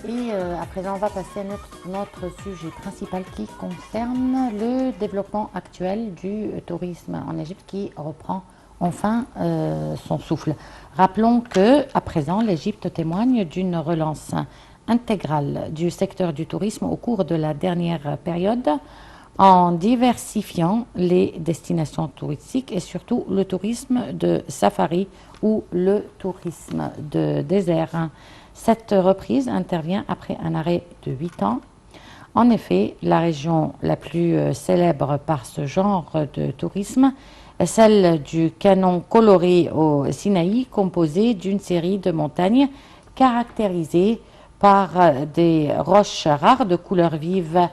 À présent, on va passer à notre sujet principal qui concerne le développement actuel du tourisme en Égypte qui reprend enfin son souffle. Rappelons que, à présent, l'Égypte témoigne d'une relance intégrale du secteur du tourisme au cours de la dernière période en diversifiant les destinations touristiques et surtout le tourisme de safari ou le tourisme de désert. Cette reprise intervient après un arrêt de 8 ans. En effet, la région la plus célèbre par ce genre de tourisme est celle du canon coloré au Sinaï, composé d'une série de montagnes caractérisées par des roches rares de couleurs vives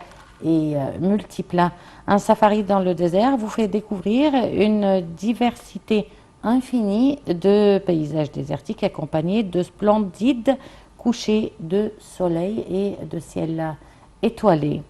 et multiples. Un safari dans le désert vous fait découvrir une diversité infinie de paysages désertiques accompagnés de splendides couchers de soleil et de ciel étoilé.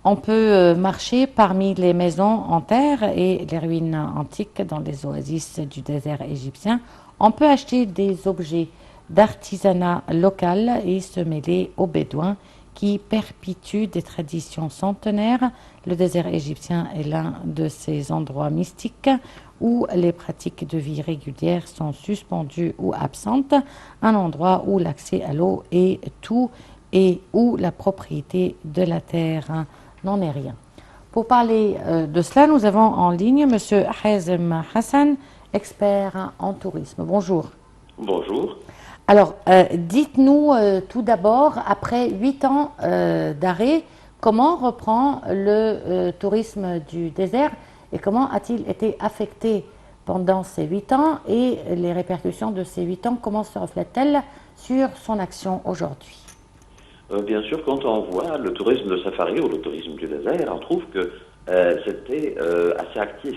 On peut marcher parmi les maisons en terre et les ruines antiques dans les oasis du désert égyptien. On peut acheter des objets d'artisanat local et se mêler aux bédouins qui perpétuent des traditions centenaires. Le désert égyptien est l'un de ces endroits mystiques où les pratiques de vie régulières sont suspendues ou absentes, un endroit où l'accès à l'eau est tout et où la propriété de la terre n'en est rien. Pour parler de cela, nous avons en ligne M. Hazem Hassan, expert en tourisme. Bonjour. Bonjour. Alors, dites-nous tout d'abord, après 8 ans d'arrêt, comment reprend le tourisme du désert et comment a-t-il été affecté pendant ces 8 ans et les répercussions de ces 8 ans, comment se reflètent-elles sur son action aujourd'hui? Bien sûr, quand on voit le tourisme de safari ou le tourisme du désert, on trouve que c'était assez actif.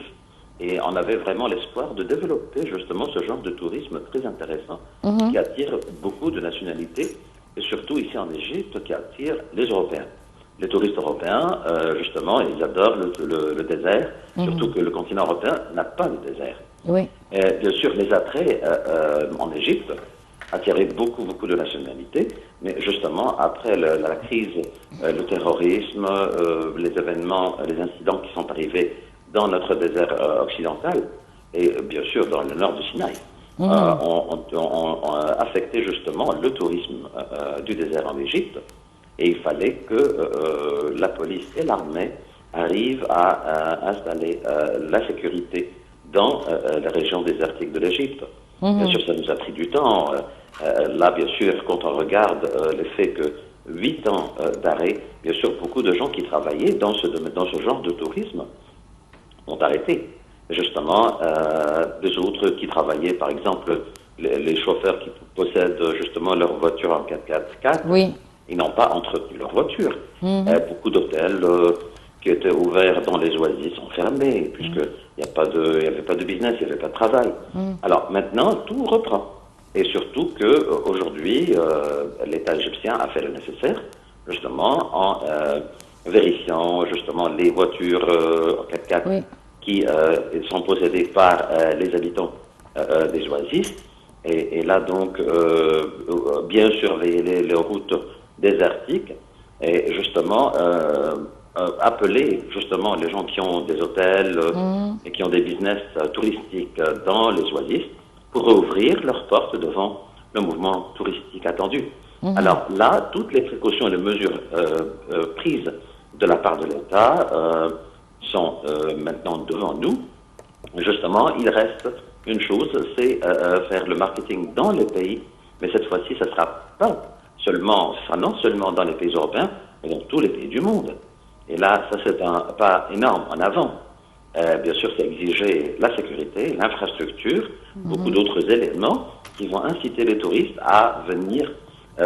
Et on avait vraiment l'espoir de développer justement ce genre de tourisme très intéressant qui attire beaucoup de nationalités et surtout ici en Égypte qui attire les Européens. Les touristes européens, justement, ils adorent le désert, surtout que le continent européen n'a pas de désert. Oui. Et bien sûr, les attraits en Égypte attiraient beaucoup de nationalités, mais justement, après la crise, le terrorisme, les événements, les incidents qui sont arrivés dans notre désert occidental et bien sûr dans le nord du Sinaï, ont affecté justement le tourisme du désert en Égypte. Et il fallait que la police et l'armée arrivent à installer la sécurité dans la région désertique de l'Égypte. Bien sûr, ça nous a pris du temps. Là, bien sûr, quand on regarde le fait que 8 ans d'arrêt, bien sûr, beaucoup de gens qui travaillaient dans ce genre de tourisme ont arrêté. Justement, des autres qui travaillaient, par exemple, les chauffeurs qui possèdent justement leur voiture en 4x4, Oui. ils n'ont pas entretenu leur voiture. Beaucoup d'hôtels qui étaient ouverts dans les oasis sont fermés, puisqu'il n'y avait pas de business, il n'y avait pas de travail. Alors maintenant, tout reprend. Et surtout qu'aujourd'hui, l'État égyptien a fait le nécessaire, justement, en vérifiant justement les voitures en 4x4 Oui. qui sont possédées par les habitants des oasis. Et là, donc, bien surveiller les routes désertiques et justement appeler justement les gens qui ont des hôtels et qui ont des business touristiques dans les oasis pour rouvrir leurs portes devant le mouvement touristique attendu. Alors là, toutes les précautions et les mesures prises de la part de l'État sont maintenant devant nous. Justement, il reste une chose, c'est faire le marketing dans les pays, mais cette fois-ci, ça sera non seulement dans les pays européens, mais dans tous les pays du monde. Et là, ça c'est un pas énorme en avant. Bien sûr, c'est exiger la sécurité, l'infrastructure, beaucoup d'autres éléments qui vont inciter les touristes à venir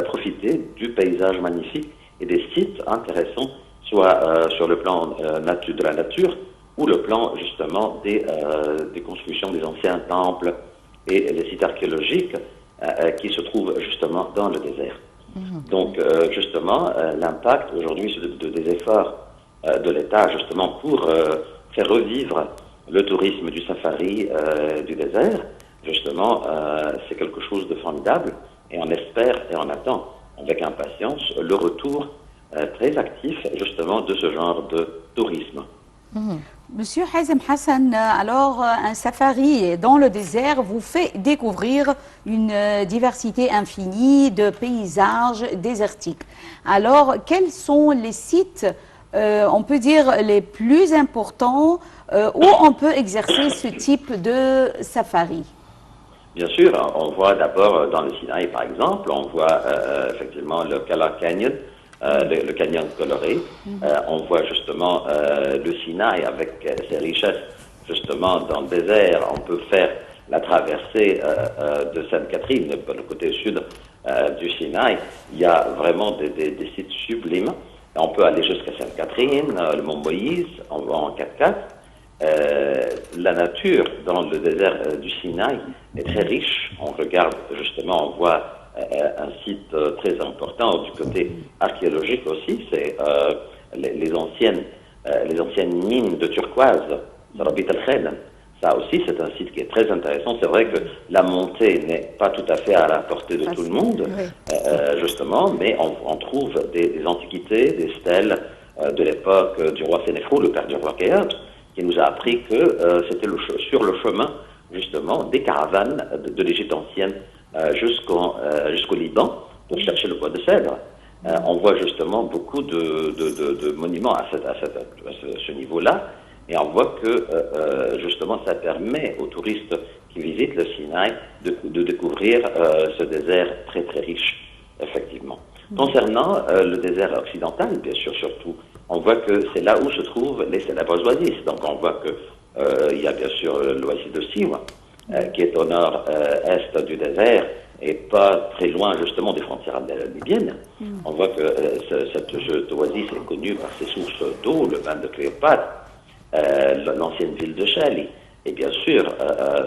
profiter du paysage magnifique et des sites intéressants, soit sur le plan de la nature ou le plan justement des constructions des anciens temples et les sites archéologiques qui se trouvent justement dans le désert. Donc justement, l'impact aujourd'hui des efforts de l'État justement pour faire revivre le tourisme du safari du désert, justement, c'est quelque chose de formidable et on espère et on attend avec impatience le retour très actif justement de ce genre de tourisme. Monsieur Hazem Hassan, alors un safari dans le désert vous fait découvrir une diversité infinie de paysages désertiques. Alors, quels sont les sites, on peut dire, les plus importants où on peut exercer ce type de safari? Bien sûr, on voit d'abord dans le Sinaï, par exemple, on voit effectivement le Kala Canyon, le canyon coloré. On voit justement le Sinaï avec ses richesses, justement dans le désert. On peut faire la traversée de Sainte-Catherine, le côté sud du Sinaï. Il y a vraiment des sites sublimes. On peut aller jusqu'à Sainte-Catherine, le mont Moïse, on va en 4x4. La nature dans le désert du Sinaï est très riche. On regarde justement, on voit un site très important du côté archéologique aussi. C'est les anciennes mines de turquoise, Rabit al-Khed. Ça aussi, c'est un site qui est très intéressant. C'est vrai que la montée n'est pas tout à fait à la portée de tout le monde, justement, mais on trouve des antiquités, des stèles de l'époque du roi Sénéfrou, le père du roi Khéops, qui nous a appris que c'était sur le chemin, justement, des caravanes de l'Égypte ancienne jusqu'au Liban pour chercher le bois de cèdre. On voit justement beaucoup de monuments à ce niveau-là, et on voit que justement ça permet aux touristes qui visitent le Sinaï de découvrir ce désert très très riche, effectivement. Concernant le désert occidental, bien sûr, surtout, on voit que c'est là où se trouvent les célèbres oasis. Donc on voit que il y a bien sûr l'oasis de Siwa, qui est au nord-est du désert et pas très loin justement des frontières libyennes. On voit que cette oasis est connue par ses sources d'eau, le bain de Cléopâtre, l'ancienne ville de Chali, et bien sûr,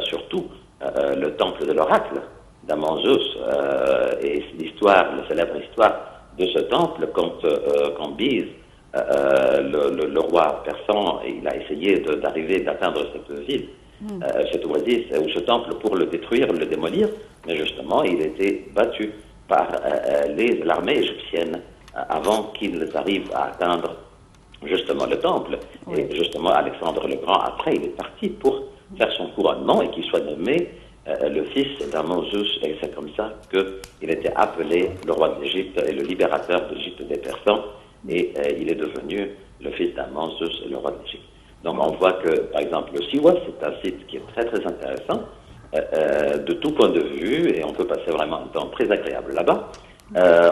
surtout, le temple de l'oracle d'Amanzus, et l'histoire, la célèbre histoire de ce temple, quand Bise, le roi persan, il a essayé d'atteindre cette ville, cette oasis ou ce temple pour le détruire, le démolir, mais justement, il était battu par l'armée égyptienne avant qu'ils arrivent à atteindre justement le temple. Oui. Et justement, Alexandre le Grand, après, il est parti pour faire son couronnement et qu'il soit nommé le fils d'Amanzus. Et c'est comme ça qu'il était appelé le roi d'Égypte et le libérateur d'Égypte des Persans. Et il est devenu le fils d'Amanzus, le roi d'Égypte. Donc on voit que, par exemple, le Siwa, c'est un site qui est très très intéressant de tout point de vue, et on peut passer vraiment un temps très agréable là-bas.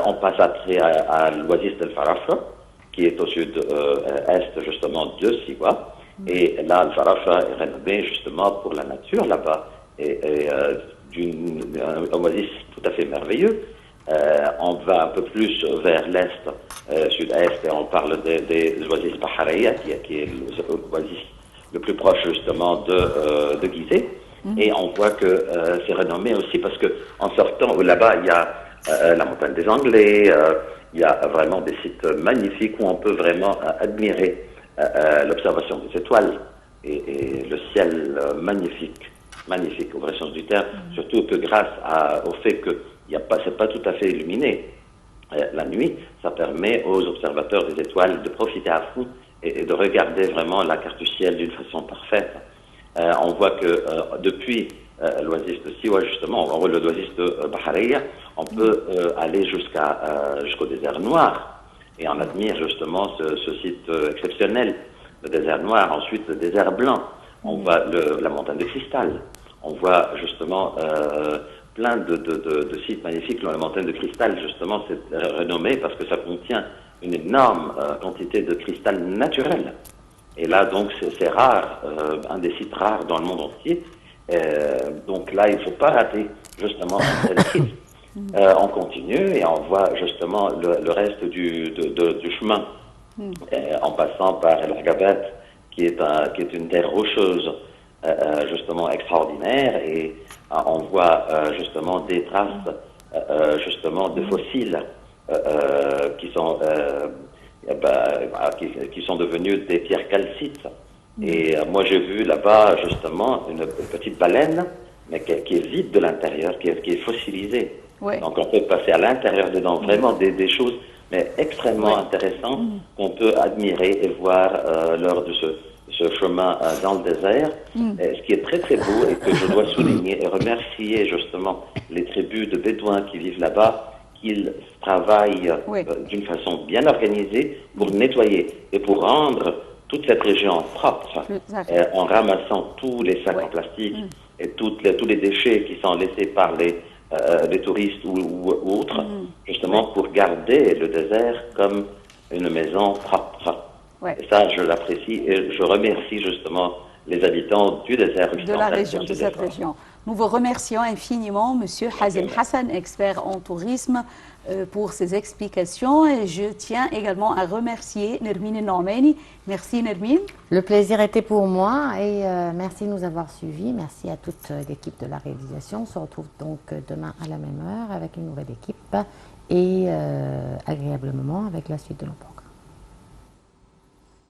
On passe après à l'oasis d'El Farafa, qui est au sud-est justement de Siwa. Et là, Al Farafa est renommé justement pour la nature là-bas, et un oasis tout à fait merveilleux. On va un peu plus vers l'est, sud-est, et on parle des oasis Bahariya, qui est l'oasis le plus proche justement de Gizeh. Et on voit que c'est renommé aussi parce que en sortant là-bas, il y a la montagne des Anglais, il y a vraiment des sites magnifiques où on peut vraiment admirer l'observation des étoiles et le ciel magnifique au vrai sens du terme, surtout que grâce au fait que c'est pas tout à fait illuminé la nuit, ça permet aux observateurs des étoiles de profiter à fond et de regarder vraiment la carte du ciel d'une façon parfaite. On voit que depuis l'oasis de Siwa, justement, l'oasis de Bahariya, on peut aller jusqu'au désert noir, et on admire justement ce site exceptionnel, le désert noir. Ensuite, le désert blanc, on voit la montagne de cristal, on voit justement plein de sites magnifiques. La montagne de cristal, justement, c'est renommé parce que ça contient une énorme quantité de cristal naturel. Et là, donc, c'est rare, un des sites rares dans le monde entier. Donc là, il ne faut pas rater, justement, cette site. On continue et on voit, justement, le reste du chemin, en passant par El Agabat, qui est une terre rocheuse, justement, extraordinaire. Et on voit, justement, des traces, justement, de fossiles qui sont devenus des pierres calcites. Et moi, j'ai vu là-bas, justement, une petite baleine, mais qui est vide de l'intérieur, qui est fossilisée. Ouais. Donc on peut passer à l'intérieur dedans, vraiment des choses mais extrêmement intéressantes qu'on peut admirer et voir lors de ce chemin dans le désert. Ce qui est très très beau et que je dois souligner et remercier justement les tribus de Bédouins qui vivent là-bas, qu'ils travaillent d'une façon bien organisée pour nettoyer et pour rendre toute cette région propre en ramassant tous les sacs en plastique et tous les déchets qui sont laissés par les touristes ou autres, justement pour garder le désert comme une maison propre. Et ça, je l'apprécie et je remercie justement les habitants du désert de la région, de cette région. Nous vous remercions infiniment, Monsieur Hazem Hassan, expert en tourisme, pour ces explications. Et je tiens également à remercier Nermine Noameni. Merci Nermine. Le plaisir était pour moi et merci de nous avoir suivis. Merci à toute l'équipe de la réalisation. On se retrouve donc demain à la même heure avec une nouvelle équipe et agréablement avec la suite de nos programmes.